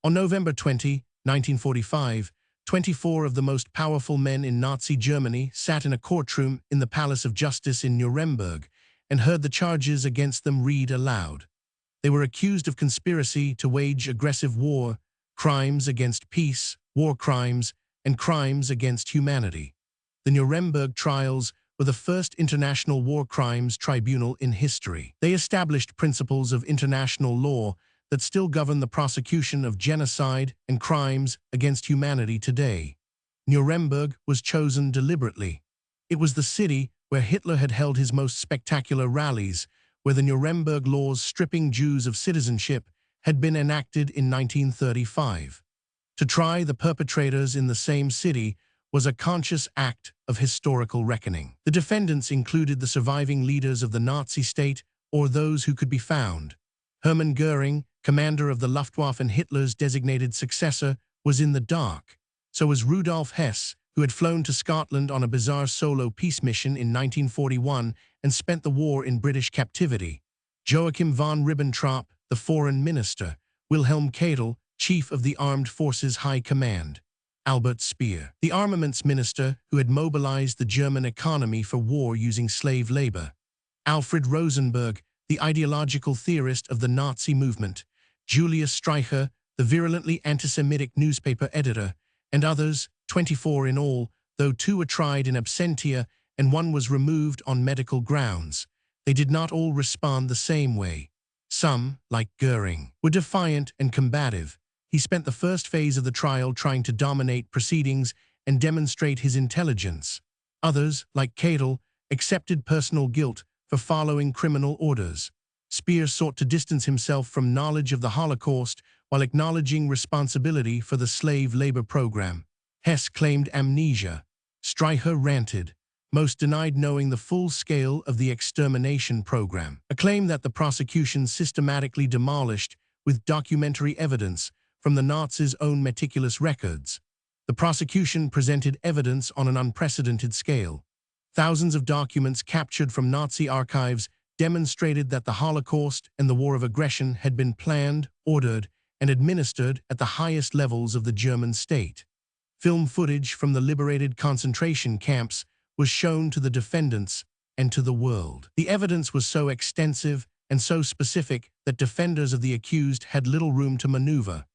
On November 20, 1945, 24 of the most powerful men in Nazi Germany sat in a courtroom in the Palace of Justice in Nuremberg and heard the charges against them read aloud. They were accused of conspiracy to wage aggressive war, crimes against peace, war crimes, and crimes against humanity. The Nuremberg Trials were the first international war crimes tribunal in history. They established principles of international law that still govern the prosecution of genocide and crimes against humanity today. Nuremberg was chosen deliberately. It was the city where Hitler had held his most spectacular rallies, where the Nuremberg laws stripping Jews of citizenship had been enacted in 1935. To try the perpetrators in the same city was a conscious act of historical reckoning. The defendants included the surviving leaders of the Nazi state or those who could be found. Hermann Göring, commander of the Luftwaffe and Hitler's designated successor, was in the dark. So was Rudolf Hess, who had flown to Scotland on a bizarre solo peace mission in 1941 and spent the war in British captivity. Joachim von Ribbentrop, the foreign minister. Wilhelm Keitel, chief of the Armed Forces High Command. Albert Speer, the armaments minister who had mobilized the German economy for war using slave labor. Alfred Rosenberg, the ideological theorist of the Nazi movement. Julius Streicher, the virulently anti-Semitic newspaper editor, and others, 24 in all, though 2 were tried in absentia and 1 was removed on medical grounds. They did not all respond the same way. Some, like Göring, were defiant and combative. He spent the first phase of the trial trying to dominate proceedings and demonstrate his intelligence. Others, like Keitel, accepted personal guilt for following criminal orders. Speer sought to distance himself from knowledge of the Holocaust while acknowledging responsibility for the slave labor program. Hess claimed amnesia. Streicher ranted. Most denied knowing the full scale of the extermination program, a claim that the prosecution systematically demolished with documentary evidence from the Nazis' own meticulous records. The prosecution presented evidence on an unprecedented scale. Thousands of documents captured from Nazi archives demonstrated that the Holocaust and the war of aggression had been planned, ordered, and administered at the highest levels of the German state. Film footage from the liberated concentration camps was shown to the defendants and to the world. The evidence was so extensive and so specific that defenders of the accused had little room to maneuver.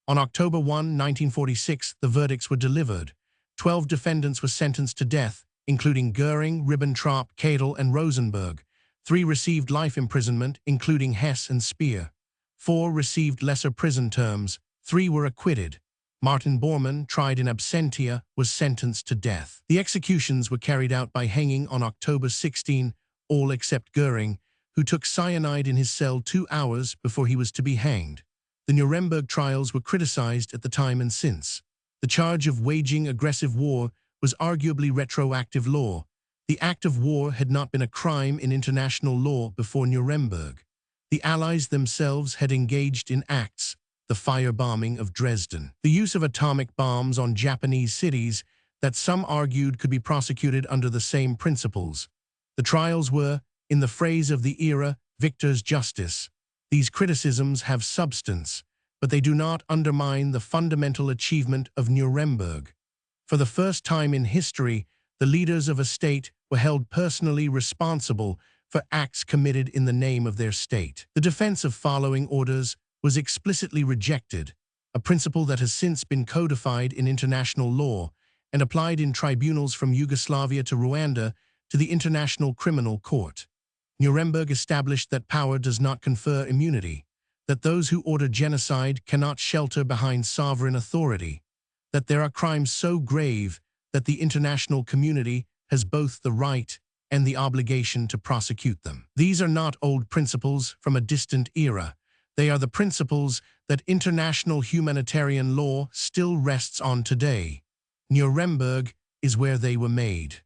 On October 1, 1946, the verdicts were delivered. 12 defendants were sentenced to death, including Göring, Ribbentrop, Keitel, and Rosenberg. 3 received life imprisonment, including Hess and Speer. 4 received lesser prison terms. 3 were acquitted. Martin Bormann, tried in absentia, was sentenced to death. The executions were carried out by hanging on October 16, all except Göring, who took cyanide in his cell 2 hours before he was to be hanged. The Nuremberg trials were criticized at the time and since. The charge of waging aggressive war was arguably retroactive law. The act of war had not been a crime in international law before Nuremberg. The Allies themselves had engaged in acts, the firebombing of Dresden, the use of atomic bombs on Japanese cities that some argued could be prosecuted under the same principles. The trials were, in the phrase of the era, victor's justice. These criticisms have substance, but they do not undermine the fundamental achievement of Nuremberg. For the first time in history, the leaders of a state were held personally responsible for acts committed in the name of their state. The defense of following orders was explicitly rejected, a principle that has since been codified in international law and applied in tribunals from Yugoslavia to Rwanda to the International Criminal Court. Nuremberg established that power does not confer immunity, that those who order genocide cannot shelter behind sovereign authority, that there are crimes so grave that the international community has both the right and the obligation to prosecute them. These are not old principles from a distant era. They are the principles that international humanitarian law still rests on today. Nuremberg is where they were made.